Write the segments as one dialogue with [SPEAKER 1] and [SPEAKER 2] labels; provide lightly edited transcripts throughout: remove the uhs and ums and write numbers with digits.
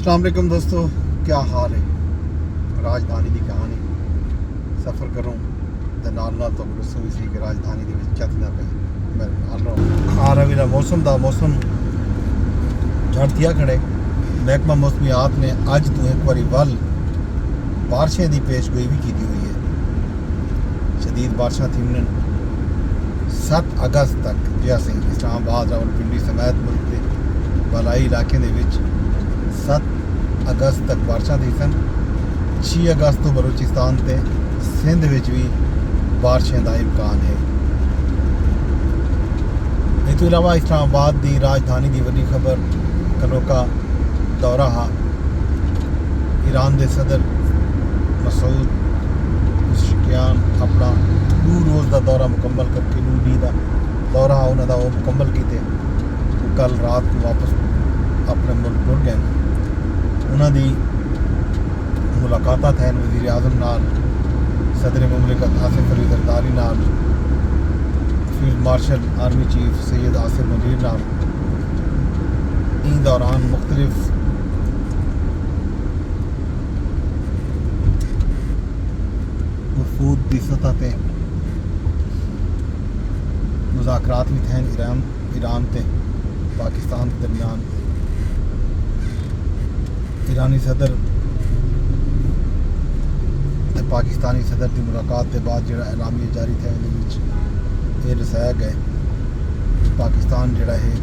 [SPEAKER 1] السلام علیکم دوستو، کیا حال ہے؟ راجدھانی کی کہانی سفر کروں تو نال نال تو دسوں بھی سی کہ راجدھانی دے وچ کیا پہ میں نال رہا رہا بھی موسم جھڑتیا کھڑے محکمہ موسمیات نے اج تو ایک باری بارشیں دی پیش گوئی بھی کی ہوئی ہے۔ شدید بارشاں تھیمن 7 اگست تک جیسے اسلام آباد راولپنڈی سمیت ملک کے بالائی علاقے دے وچ 7 اگست تک بارشاں تھی سن۔ 6 اگست تو بلوچستان تے سندھ وچ بھی بارشیں دا امکان ہے۔ اس تو علاوہ اسلام آباد دی راجدھانی دی وڈی خبر کلو کا دورہ ہا۔ ایران دے صدر مسعود پزشکیان اپنا 2 روز دا دورہ مکمل کر کے 2 دی دا دورہ انہوں دا وہ مکمل کیتے کل رات کو واپس اپنے ملک ٹر گئے۔ انہوں دی ملاقاتات ہیں وزیر اعظم نال، صدر مملکت آصف علی زرداری نال، فیلڈ مارشل آرمی چیف سید آصف منیر نال۔ ان دوران مختلف وفود دی سطح تے مذاکرات بھی تھے ایران تے پاکستان کے درمیان۔ ایرانی صدر تے پاکستانی صدر کی ملاقات کے بعد جڑا اعلامیہ جاری تھا یہ دسایا گئے پاکستان جڑا ہے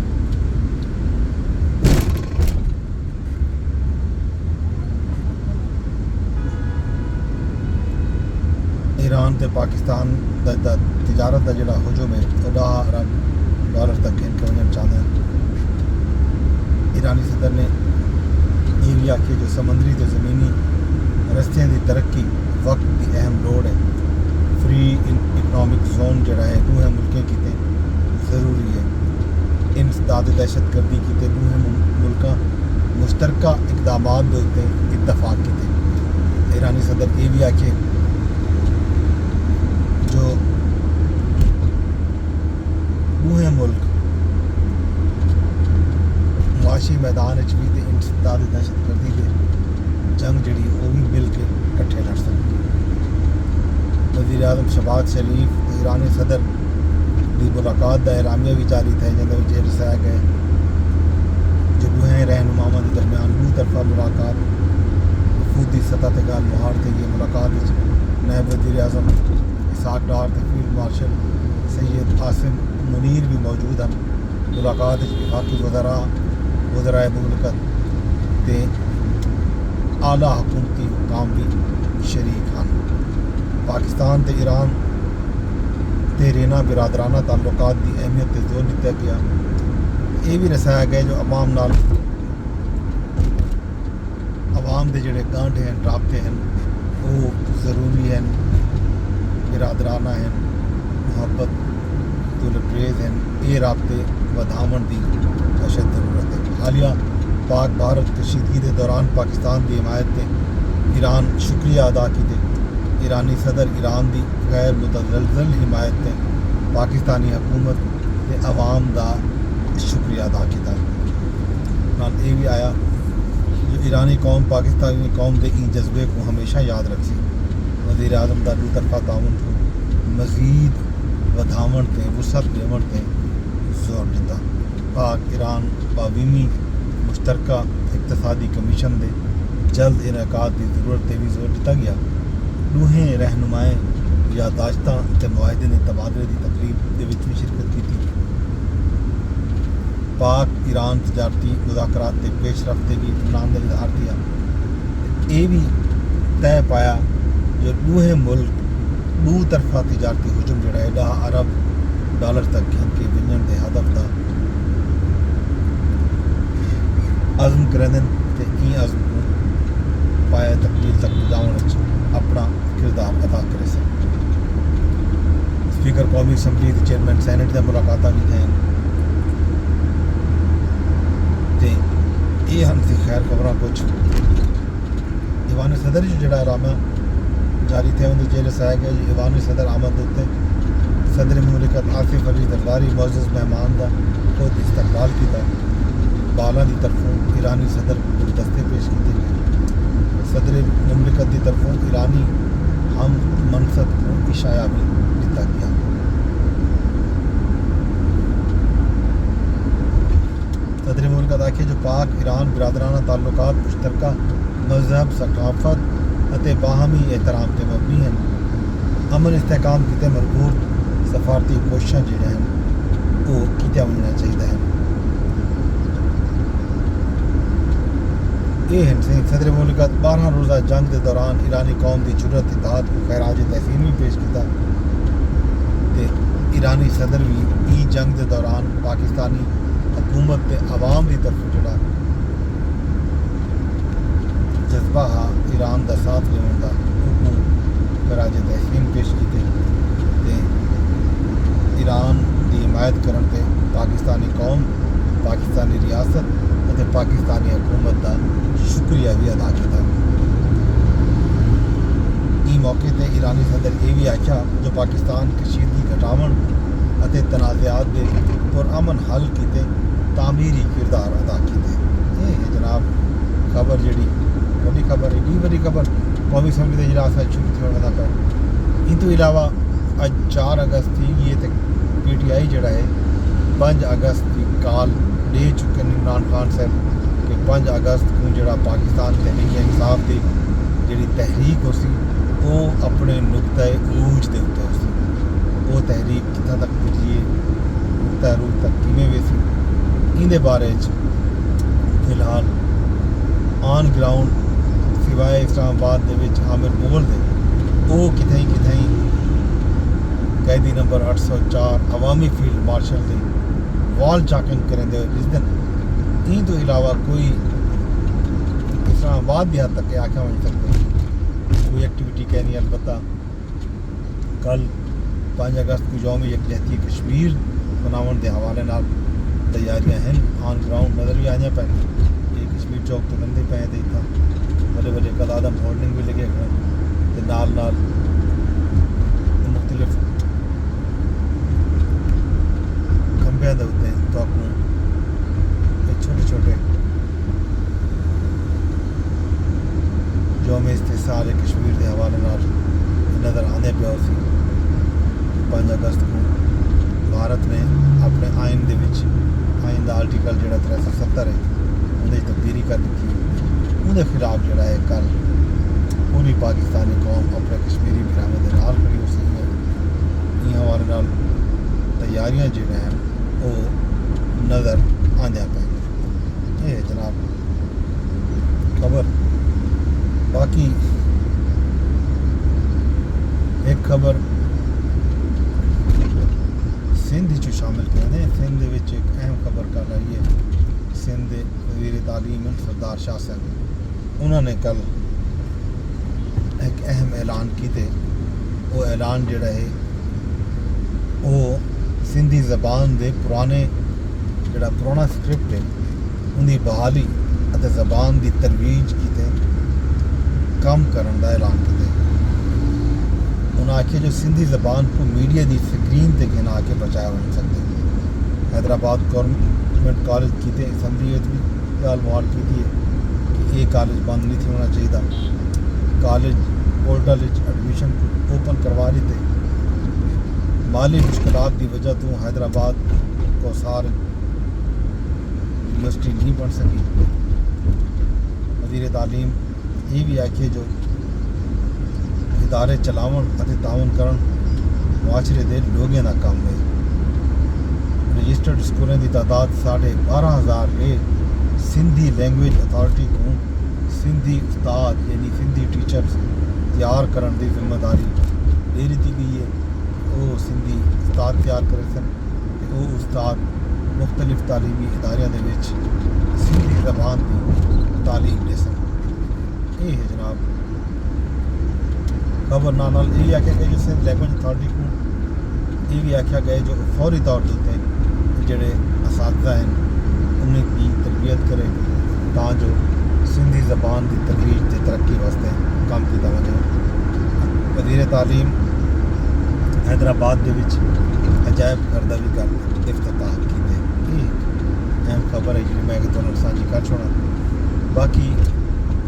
[SPEAKER 1] ایران تے پاکستان دا تجارت دا جڑا حجم ہے وہ $10 ارب تک ان کے وجہ چاہتے ہیں۔ ایرانی صدر نے یہ بھی آخیا جو سمندری تے زمینی رستیاں دی ترقی وقت کی اہم لوڑ ہے۔ فری اکنامک زون جڑا ہے دوہے ملکیں کیتے ضروری ہے۔ انسداد دہشت گردی کیتے دوہے ملکاں مشترکہ اقدامات دے اتفاق کیتے۔ ایرانی صدر یہ بھی آخے جو دوہے ملک معاشی میدان بھی تے انسداد دہشت گردی دے جنگ جڑی وہ بھی مل کے کٹھے لڑ سکتے۔ وزیر اعظم شہباز شریف تے ایرانی صدر کی ملاقات کا اعلامیہ بھی جاری تھا جن میں دسایا گیا جو دوہیں رہنماؤں کے درمیان 2 طرفہ ملاقات وفودی سطح تے گال مہار تھی۔ یہ ملاقات نائب وزیر اعظم اسحاق ڈار تے فیلڈ مارشل سید آصف منیر بھی موجود ہیں۔ ملاقات وفاقی وزرائے مملکت تے اعلیٰ حکومتی حکام بھی شریک ہیں۔ پاکستان تے ایران تے رینا برادرانہ تعلقات کی اہمیت تے زور دیا گیا۔ یہ بھی دسایا گیا جو عوام دے جڑے گانڈ ہیں رابطے ہیں وہ ضروری ہیں، برادرانہ ہیں، محبت تو لبریز ہیں۔ یہ رابطے ودھاون دی اشد ضرورت ہے۔ حالیہ پاک بھارت کشیدگی کے دوران پاکستان کی حمایت تے ایران شکریہ ادا کیتے۔ ایرانی صدر ایران دی غیر متزلزل حمایت تے پاکستانی حکومت تے عوام دا شکریہ ادا کیتا۔ نال یہ بھی آیا جو ایرانی قوم پاکستانی قوم دے ان جذبے کو ہمیشہ یاد رکھی۔ وزیر اعظم دا 2 طرفہ تعاون کو مزید ودھاون تے وسعت دیون تے زور دیتا۔ پاک ایران باویمی مشترکہ اقتصادی کمیشن دے جلد انعقاد کی ضرورت تے بھی زور دیتا گیا۔ دوہیں رہنمائیں یادداشتاں تے معاہدے نے تبادلے کی تقریب دے وچ بھی شرکت کی تھی۔ پاک ایران تجارتی مذاکرات تے پیش رفت بھی اطمینان کا اظہار کیا۔ یہ بھی طے پایا جو دوہیں ملک 2 طرفہ تجارتی حجم جڑا ہے $10 ارب تک گھن کے ونجن دے ہدف دا عزم کرن تے این عزم کو پایا تکمیل تک پہنچاؤن اپنا کردار ادا کرے سن۔ اسپیکر قومی اسمبلی تے چیئرمین سینٹ دے ملاقاتاں بھی تھیں تے یہ ہم سی خیر خبراں کچھ ایوان صدر جو جڑا اعلامیہ جاری تھے اندر جیل دسایا گیا جو ایوان صدر آمد ہوتے صدر مملکت آصف علی زرداری معزز مہمان کا خود استقبال کیا۔ بالا کی طرفوں ایرانی صدر کو گلدستے پیش کیے۔ پاک ایران برادرانہ تعلقات مشترکہ مذہب ثقافت ਅਤੇ باہمی احترام تے مبنی ہیں. امن استحکام کیتے مربوط سفارتی کوششاں جڑے ہیں وہ کیتے ہونا چاہیے ہیں. یہ ہیں صدر مملکت 12 روزہ جنگ کے دوران ایرانی قوم کی جرت اتحاد کو خراج تحسین بھی پیش کیا. ایرانی صدر بھی ای جنگ کے دوران پاکستانی حکومت تے عوام کی طرف جڑا جذبہ ہا ایران کا ساتھ لینے کا خراج تحسین پیش کیتے تے ایران کی حمایت کرن تے پاکستانی قوم پاکستانی ریاست تے پاکستانی حکومت کا شکریہ بھی ادا کیا. ای موقع تے ایرانی صدر یہ بھی آخیا جو پاکستان کشیدگی گھٹاون اتے تنازعات کے پرامن حل کیتے تعمیری کردار ادا کیتے. یہ جناب خبر جڑی بڑی خبر ہے بڑی خبر قومی اسمبلی کے اجلاس شروع ہونے پہ. ان تو علاوہ اج 4 اگست تھی یہ پی ٹی آئی جڑا ہے 5 اگست کی کال دے چکے عمران خان صاحب کہ 5 اگست کو جڑا پاکستان تحریک انصاف کی جڑی تحریک ہو سی وہ اپنے نقطۂ عروج دے اتنے ہو سی. وہ تحریک کتنا تک پہنچی ہے نقطۂ عروج تک کیویں وی سی ان بارے فی الحال آن گراؤنڈ سوائے اسلام آباد دے وچ عامر مغل دے وہ کتھیں قیدی نمبر 804 عوامی فیلڈ مارشل دے وال چاکنگ کریں دے جس دن ان تو علاوہ کوئی اسلام آباد بھی حد تک آخیا بن سکتے کوئی ایکٹیویٹی کہنی. البتہ کل 5 اگست کو یوم یکجہتی کشمیر مناون دے حوالے نال تیاریاں ہیں آن گراؤنڈ نظر بھی آئیاں پہ. یہ کشمیر چوک تو لندے پہ دے تھا بڑے بڑے قدادم ہولڈنگ بھی لگے کھڑے تے نال مختلف کھمبے دے اتنے تو اپنے چھوٹے چھوٹے یوم استحصال کشمیر کے حوالے نال نظر آنے پہ سی. 5 اگست کو بھارت نے اپنے آئین دے وچ آئین دا آرٹیکل جڑا 370 ہے اندر تبدیلی کر دی. اندر خلاف جڑا ہے کل پوری پاکستانی قوم اپنے کشمیری برامے دے نال کھڑی ہو سی ہے. یہ حوالے نال تیاریاں جڑے ہیں وہ نظر آندیاں پہ. یہ جناب خبر. باقی ایک خبر سندھ جو شامل کرنے سندھ ایک اہم خبر کر رہی ہے. سندھ وزیر تعلیم سردار شاہ صاحب انہوں نے کل ایک اہم اعلان کیتے. وہ اعلان جڑا ہے وہ سندھی زبان دے پرانا سکرپٹ ہے ان کی بحالی اتے زبان دی ترویج کیتے کام کرن دا اعلان کیتے. انہوں نے آخیا جو سندھی زبان کو میڈیا دی سکرین تے گنا کے بچایا ہو سکتے. حیدرآباد گورنمنٹ کالج کیتے اسمبلی بھی گل موال کی ہے کہ یہ کالج بند نہیں تھی ہونا چاہیے. کالج پورٹل ایڈمیشن اوپن کروا لیتے. مالی مشکلات کی وجہ تو حیدرآباد کو سار یونیورسٹی نہیں بن سکی. وزیر تعلیم یہ بھی آخے جو ادارے چلاون اتے تعاون کرن معاشرے دے لوگوں کا کام ہے. رجسٹرڈ سکولوں کی تعداد 12,500 ہے. سندھی لینگویج اتھارٹی کو سندھی استاد یعنی سندھی ٹیچرز تیار کرن دی ذمہ داری دے دیتی گئی ہے کہ وہ سندھی استاد تیار کرے سن. وہ استاد مختلف تعلیمی ادارے دے وچ سندھی زبان کی تعلیم دے سن. یہ ہے جناب خبر. نال یہ آخیا گیا جو سندھ لینگویج اتھارٹی کو یہ بھی آخیا گیا جو فوری طور پہ جڑے اساتذہ ہیں انہیں کی تربیت کرے تاں جو سندھی زبان کی ترویج تے ترقی واسطے کام کیا وجے. وزیر تعلیم حیدرآباد دے وچ عجائب گھر دا بھی کر افتتاح کیتے. یہ اہم خبر ہے جی میں تمہیں سانجھی کر چھوڑا. باقی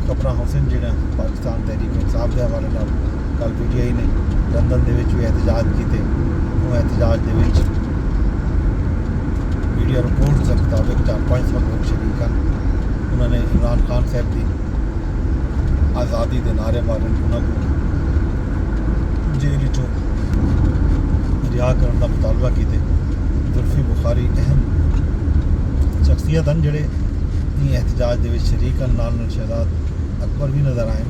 [SPEAKER 1] خبر حسن جہاں پاکستان تحریک انصاف کے حوالے نال کل پی ٹی آئی نے لندن دے وچ بھی احتجاج کیتے. وہ احتجاج دے وچ میڈیا رپورٹس کے مطابق 400-500 لوگ شریک ہیں. عمران خان صاحب کی آزادی کے نعرے مارن انہوں کو جیل چوں رہا کرنے کا مطالبہ کیتے. زلفی بخاری اہم شخصیت ہیں جڑے یہ احتجاج دے وچ شریک ہیں. نال شہزاد اکبر بھی نظر آئے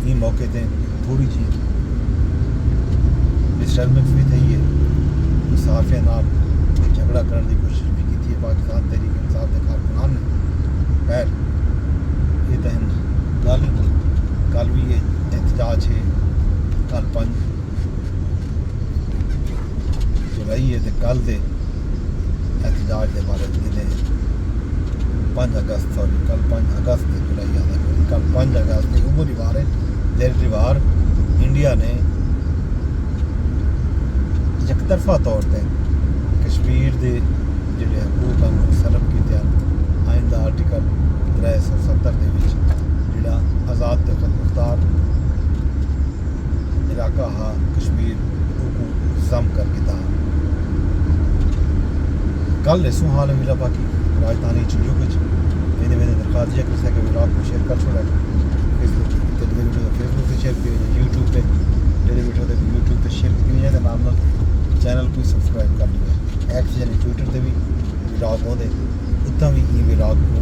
[SPEAKER 1] یہ موقع تے. تھوڑی جی ڈسٹربنس بھی تھی ہے. صحافیہ نال جھگڑا کرنے کی کوشش بھی کی ہے پاکستان تحریک انصاف کے کارکنان نے. خیر یہ تو کل بھی یہ احتجاج ہے. کل 5 جولائی ہے تو کل دے احتجاج کے بارے میں 5 اگست سوری کل 5 اگست جولائی آتا ہے. کل 5 اگست کی وہ دیوار ہے جہی دیوار انڈیا نے یک طرفہ طور پہ کشمیر دے جڑے حقوق ہیں سلب کیتے ہیں. آئندہ آرٹیکل 370 دے وچ جڑا آزاد تے خود مختار علاقہ ہا کشمیر کو ضم کر کے تھا. کل رسوں حال ہے ویلا باقی راجدھانی چنجو کچھ میں درخواست یہ کر سکے ولاگ کو شیئر کر چھوڑا. فیس بک سے شیئر کیا جائے. یوٹیوب پہ جڑے ویڈیو دے یوٹیوب پہ شیئر کی جائے. نام چینل کو سبسکرائب کر لیا. ایکس یعنی ٹویٹر پہ بھی ولاگ ہو دے اتنا بھی ولاگ کو